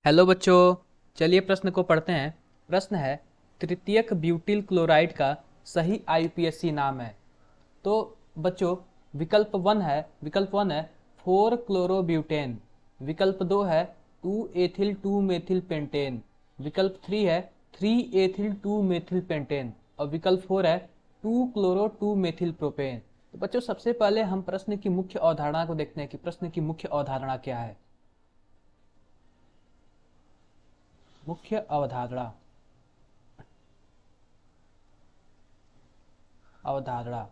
Hello बच्चों, चलिए प्रश्न को पढ़ते हैं। प्रश्न है, तृतीयक ब्यूटिल क्लोराइड का सही आईयूपीएसी नाम है। तो बच्चों, विकल्प वन है 4 क्लोरोब्यूटेन। विकल्प दो है 2 एथिल 2 मेथिल पेंटेन। विकल्प थ्री है 3 एथिल 2 मेथिल पेंटेन। और विकल्प फोर है 2 क्लोरो 2 मेथिल प्रोपेन। तो बच्चों, सबसे पहले हम प्रश्न की मुख्य अवधारणा को देखते हैं कि प्रश्न की मुख्य अवधारणा क्या है। मुख्य अवधारणा अवधारणा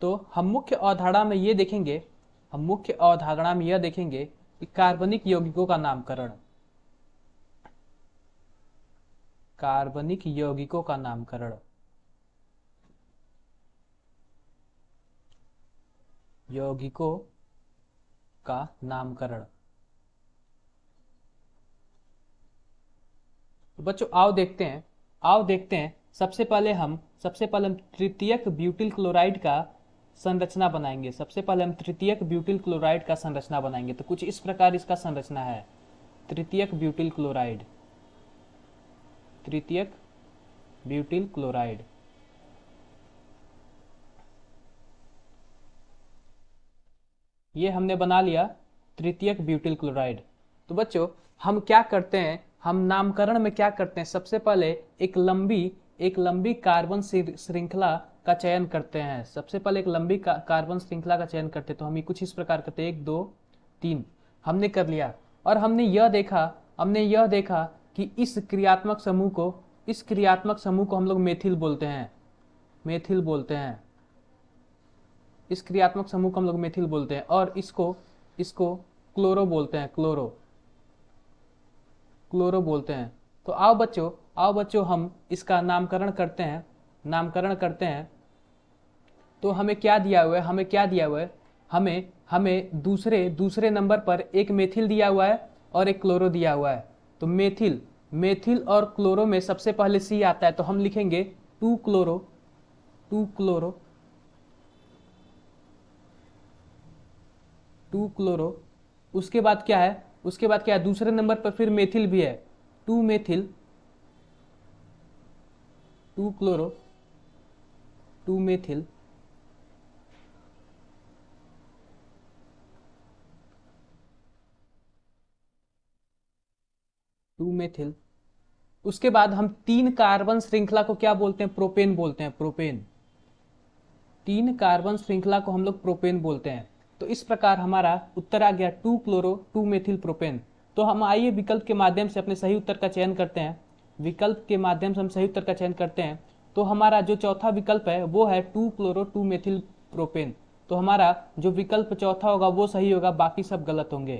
तो हम मुख्य अवधारणा में यह देखेंगे कि कार्बनिक यौगिकों का नामकरण। कार्बनिक यौगिकों का नामकरण यौगिकों का नामकरण। तो बच्चों, आओ देखते हैं। सबसे पहले हम तृतीयक ब्यूटिल क्लोराइड का संरचना बनाएंगे। तो कुछ इस प्रकार इसका संरचना है। तृतीयक ब्यूटिल क्लोराइड तृतीयक ब्यूटिल क्लोराइड ये हमने बना लिया तृतीयक ब्यूटिल क्लोराइड। तो बच्चों, हम क्या करते हैं, हम नामकरण में क्या करते हैं, सबसे पहले एक लंबी कार्बन श्रृंखला का चयन करते हैं। कार्बन श्रृंखला का चयन करते हैं। तो हम ये कुछ इस प्रकार करते हैं, 1 2 3 हमने कर लिया। और हमने यह देखा कि इस क्रियात्मक समूह को हम लोग मेथिल बोलते हैं। इस क्रियात्मक समूह को हम लोग मेथिल बोलते हैं। और इसको क्लोरो बोलते हैं। क्लोरो बोलते हैं। तो आओ बच्चों हम इसका नामकरण करते हैं। तो हमें क्या दिया हुआ है, हमें दूसरे नंबर पर एक मेथिल दिया हुआ है और एक क्लोरो दिया हुआ है। तो मेथिल और क्लोरो में सबसे पहले सी आता है। तो हम लिखेंगे 2 क्लोरो 2 क्लोरो। उसके बाद क्या है, दूसरे नंबर पर फिर मेथिल भी है। 2 मेथिल 2 क्लोरो 2 मेथिल। उसके बाद हम 3 कार्बन श्रृंखला को क्या बोलते हैं, प्रोपेन बोलते हैं। 3 कार्बन श्रृंखला को हम लोग प्रोपेन बोलते हैं। तो इस प्रकार हमारा उत्तर आ गया 2 क्लोरो 2 मेथिल प्रोपेन। तो हम आइए विकल्प के माध्यम से अपने सही उत्तर का चयन करते हैं। तो हमारा जो चौथा विकल्प है वो है 2 क्लोरो 2 मेथिल प्रोपेन। तो हमारा जो विकल्प चौथा होगा वो सही होगा, बाकी सब गलत होंगे।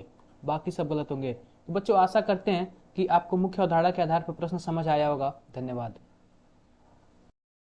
तो बच्चों, आशा करते हैं कि आपको मुख्य अवधारणा के आधार पर प्रश्न समझ आया होगा। धन्यवाद।